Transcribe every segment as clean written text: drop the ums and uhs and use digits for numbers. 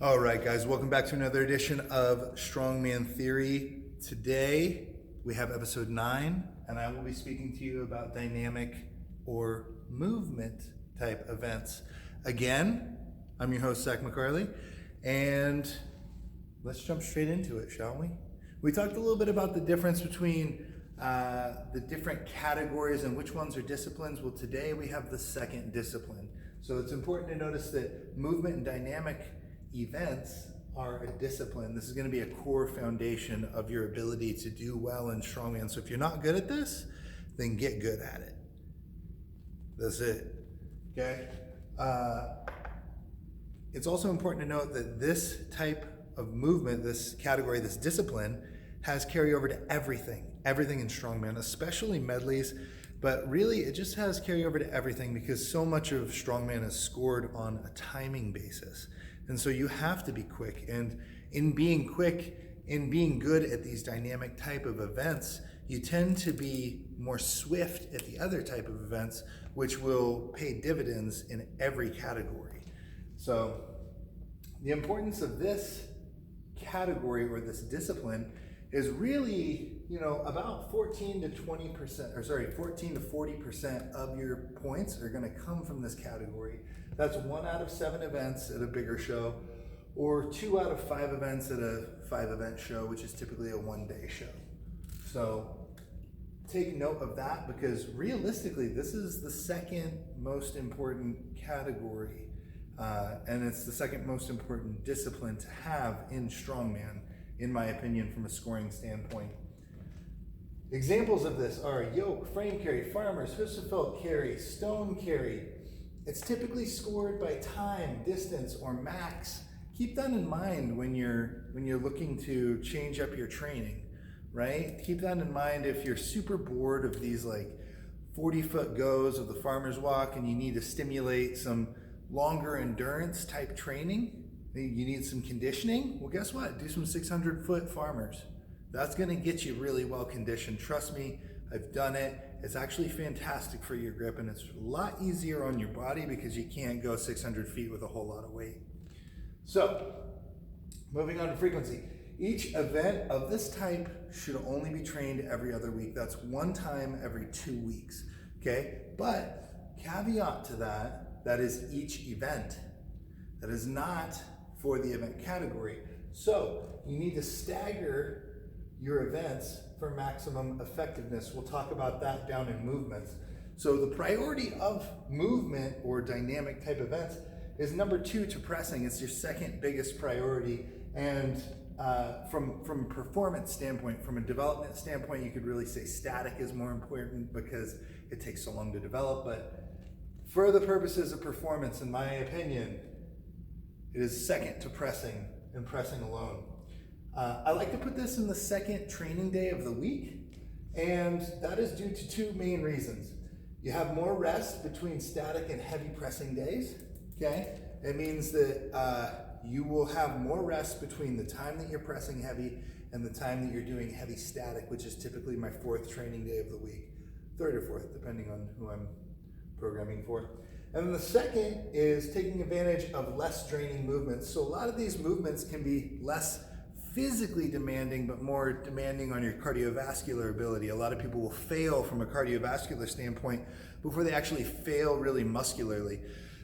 All right, guys, welcome back to another edition of Strongman Theory. Today, we have episode 9, and I will be speaking to you about dynamic or movement type events. Again, I'm your host, Zach McCarley, and let's jump straight into it, shall we? We talked a little bit about the difference between the different categories and which ones are disciplines. Well, today we have the second discipline. So it's important to notice that movement and dynamic events are a discipline. This is going to be a core foundation of your ability to do well in strongman. So if you're not good at this, then get good at it. That's it. Okay? It's also important to note that this type of movement, this category, this discipline, has carryover to everything in strongman, especially medleys, but really it just has carryover to everything because so much of strongman is scored on a timing basis. And so you have to be quick. And in being quick, in being good at these dynamic type of events, you tend to be more swift at the other type of events, which will pay dividends in every category. So the importance of this category or this discipline is really, about 14 to 40% of your points are going to come from this category. That's 1 out of 7 events at a bigger show, or 2 out of 5 events at a 5-event show, which is typically a 1-day show. So take note of that because realistically, this is the second most important category, and it's the second most important discipline to have in strongman, in my opinion, from a scoring standpoint. Examples of this are yoke, frame carry, farmers, Husserfeld carry, stone carry. It's typically scored by time, distance, or max. Keep that in mind when you're looking to change up your training, right? Keep that in mind if you're super bored of these 40-foot goes of the farmer's walk and you need to stimulate some longer endurance type training. You need some conditioning. Well, guess what? Do some 600-foot farmers. That's going to get you really well conditioned. Trust me, I've done it. It's actually fantastic for your grip, and it's a lot easier on your body because you can't go 600 feet with a whole lot of weight. So, moving on to frequency. Each event of this type should only be trained every other week. That's 1 time every 2 weeks, okay? But caveat to that is each event. That is not for the event category. So you need to stagger your events for maximum effectiveness. We'll talk about that down in movements. So the priority of movement or dynamic type events is number 2 to pressing. It's your second biggest priority. And from a performance standpoint, from a development standpoint, you could really say static is more important because it takes so long to develop. But for the purposes of performance, in my opinion, it is second to pressing and pressing alone. I like to put this in the second training day of the week, and that is due to 2 main reasons. You have more rest between static and heavy pressing days, okay? It means that you will have more rest between the time that you're pressing heavy and the time that you're doing heavy static, which is typically my 4th training day of the week, 3rd or 4th, depending on who I'm programming for. And then the second is taking advantage of less draining movements. So a lot of these movements can be less physically demanding, but more demanding on your cardiovascular ability. A lot of people will fail from a cardiovascular standpoint before they actually fail really muscularly.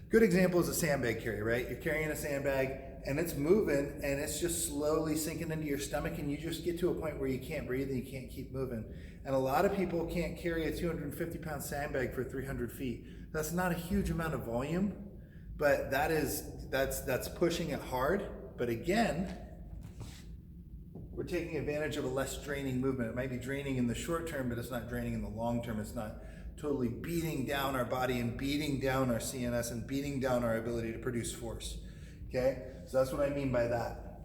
Good example is a sandbag carry, right? You're carrying a sandbag and it's moving and it's just slowly sinking into your stomach and you just get to a point where you can't breathe and you can't keep moving. And a lot of people can't carry a 250-pound sandbag for 300 feet. That's not a huge amount of volume, but that's pushing it hard. But again, we're taking advantage of a less draining movement. It might be draining in the short term, but it's not draining in the long term. It's not totally beating down our body and beating down our CNS and beating down our ability to produce force, okay? So that's what I mean by that.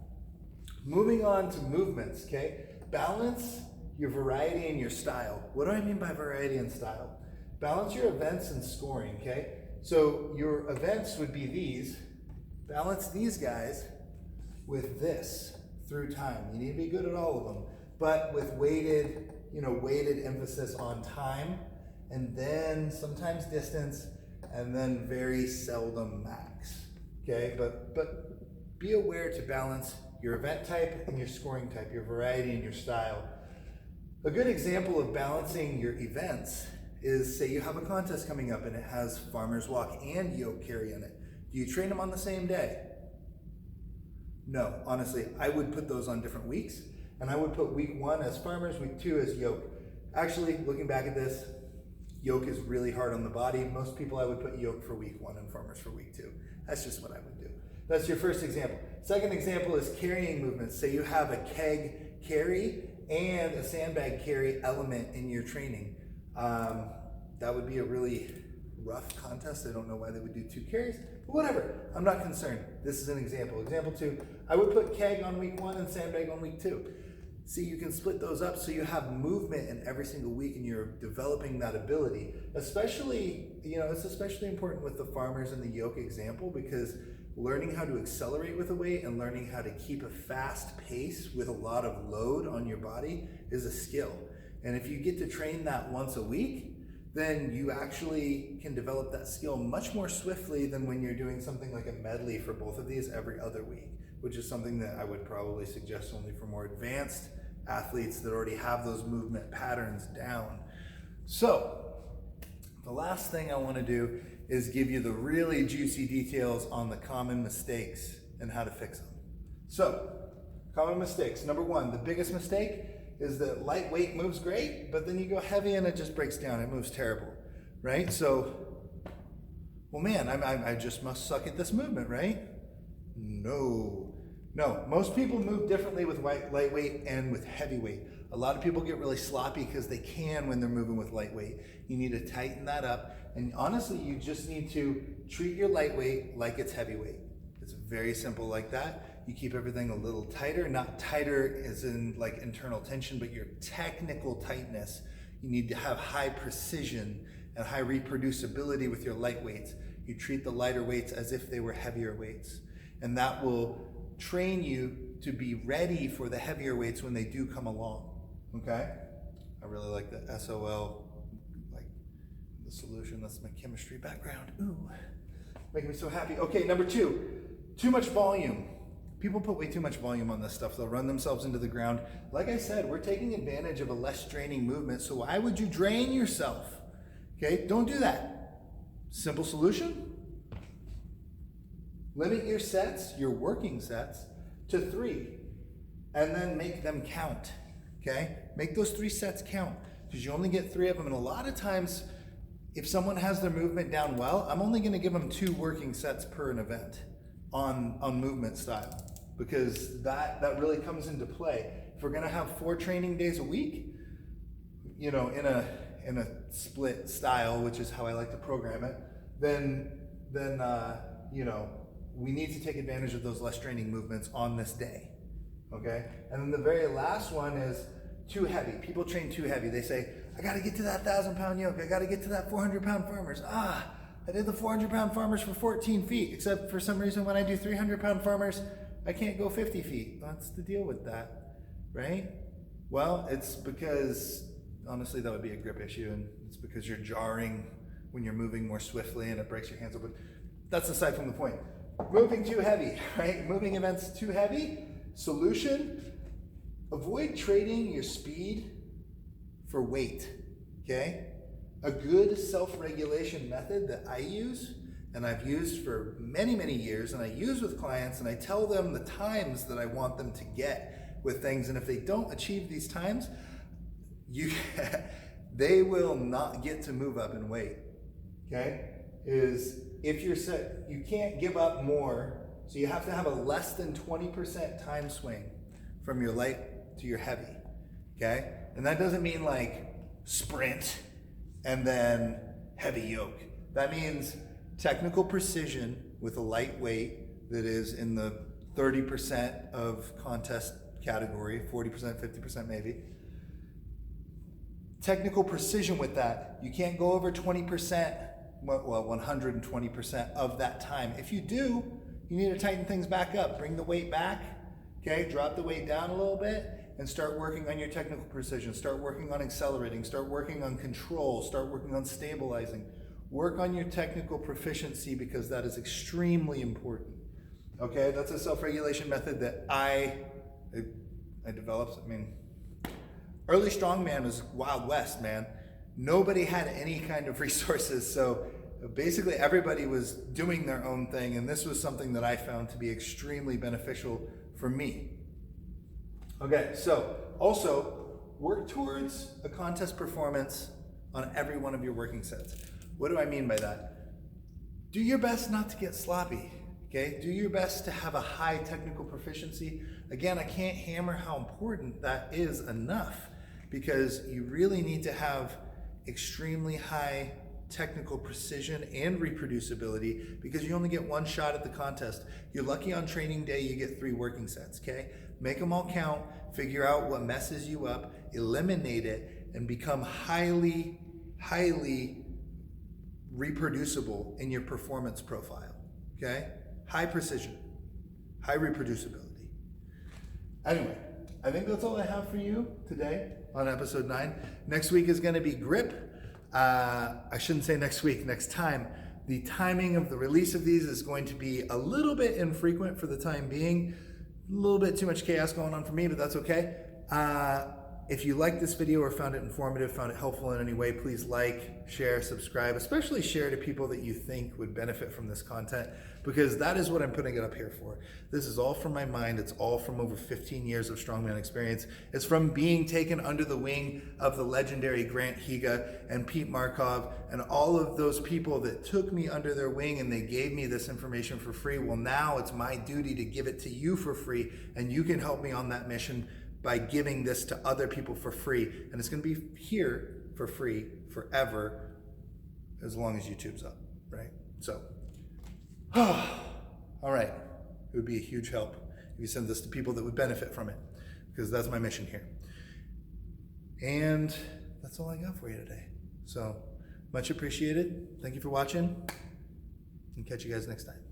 Moving on to movements, okay? Balance your variety and your style. What do I mean by variety and style? Balance your events and scoring, okay? So your events would be these. Balance these guys with this through time. You need to be good at all of them, but with weighted emphasis on time, and then sometimes distance, and then very seldom max. Okay, but be aware to balance your event type and your scoring type, your variety and your style. A good example of balancing your events is, say you have a contest coming up and it has farmer's walk and yoke carry in it. Do you train them on the same day? No, honestly, I would put those on different weeks, and I would put week 1 as farmers, week 2 as yoke. Actually, looking back at this, yoke is really hard on the body. Most people I would put yoke for week 1 and farmers for week 2. That's just what I would do. That's your first example. Second example is carrying movements. Say you have a keg carry and a sandbag carry element in your training. That would be a really rough contest. I don't know why they would do 2 carries, but whatever. I'm not concerned. This is an example. Example 2, I would put keg on week 1 and sandbag on week 2. See, you can split those up so you have movement in every single week and you're developing that ability. Especially, it's especially important with the farmers and the yoke example, because learning how to accelerate with a weight and learning how to keep a fast pace with a lot of load on your body is a skill. And if you get to train that once a week, then you actually can develop that skill much more swiftly than when you're doing something like a medley for both of these every other week, which is something that I would probably suggest only for more advanced athletes that already have those movement patterns down. So, the last thing I want to do is give you the really juicy details on the common mistakes and how to fix them. So, common mistakes. Number 1, the biggest mistake is that lightweight moves great, but then you go heavy and it just breaks down. It moves terrible, right? So, well, man, I just must suck at this movement, right? No, most people move differently with lightweight and with heavyweight. A lot of people get really sloppy because they can when they're moving with lightweight. You need to tighten that up. And honestly, you just need to treat your lightweight like it's heavyweight. It's very simple like that. You keep everything a little tighter, not tighter as in like internal tension, but your technical tightness. You need to have high precision and high reproducibility with your light weights. You treat the lighter weights as if they were heavier weights. And that will train you to be ready for the heavier weights when they do come along, okay? I really like the SOL, like the solution. That's my chemistry background. Ooh, making me so happy. Okay, number 2, too much volume. People put way too much volume on this stuff. They'll run themselves into the ground. Like I said, we're taking advantage of a less draining movement, so why would you drain yourself? Okay, don't do that. Simple solution? Limit your sets, your working sets, to 3, and then make them count, okay? Make those 3 sets count, because you only get 3 of them, and a lot of times, if someone has their movement down well, I'm only gonna give them 2 working sets per an event on movement style, because that really comes into play. If we're gonna have 4 training days a week, in a split style, which is how I like to program it, then we need to take advantage of those less draining movements on this day, okay? And then the very last one is too heavy. People train too heavy. They say, I gotta get to that 1,000-pound yoke. I gotta get to that 400-pound farmers. I did the 400-pound farmers for 14 feet, except for some reason when I do 300-pound farmers, I can't go 50 feet. What's the deal with that, right? Well, it's because, honestly, that would be a grip issue, and it's because you're jarring when you're moving more swiftly and it breaks your hands open. That's aside from the point. Moving too heavy, right? Moving events too heavy. Solution, avoid trading your speed for weight, okay? A good self-regulation method that I use, and I've used for many, many years, and I use with clients, and I tell them the times that I want them to get with things, and if they don't achieve these times, they will not get to move up in weight, okay? If you're set, you can't give up more, so you have to have a less than 20% time swing from your light to your heavy, okay? And that doesn't mean like sprint and then heavy yoke. That means technical precision with a light weight that is in the 30% of contest category, 40%, 50% maybe. Technical precision with that, you can't go over 20%, well, 120% of that time. If you do, you need to tighten things back up. Bring the weight back, okay? Drop the weight down a little bit and start working on your technical precision. Start working on accelerating. Start working on control. Start working on stabilizing. Work on your technical proficiency because that is extremely important. Okay, that's a self-regulation method that I developed. I mean, early strongman was Wild West, man. Nobody had any kind of resources, so basically everybody was doing their own thing, and this was something that I found to be extremely beneficial for me. Okay, so also work towards a contest performance on every one of your working sets. What do I mean by that? Do your best not to get sloppy, okay? Do your best to have a high technical proficiency. Again, I can't hammer how important that is enough, because you really need to have extremely high technical precision and reproducibility, because you only get one shot at the contest. You're lucky on training day you get 3 working sets, okay? Make them all count, figure out what messes you up, eliminate it, and become highly reproducible in your performance profile, okay? High precision, high reproducibility. Anyway, I think that's all I have for you today on episode 9. Next week is gonna be grip. I shouldn't say next week, next time. The timing of the release of these is going to be a little bit infrequent for the time being. A little bit too much chaos going on for me, but that's okay. If you liked this video or found it informative, found it helpful in any way, please like, share, subscribe, especially share to people that you think would benefit from this content, because that is what I'm putting it up here for. This is all from my mind. It's all from over 15 years of strongman experience. It's from being taken under the wing of the legendary Grant Higa and Pete Markov and all of those people that took me under their wing, and they gave me this information for free. Well, now it's my duty to give it to you for free, and you can help me on that mission by giving this to other people for free. And it's gonna be here for free forever, as long as YouTube's up, right? So, all right. It would be a huge help if you send this to people that would benefit from it, because that's my mission here. And that's all I got for you today. So, much appreciated. Thank you for watching, and catch you guys next time.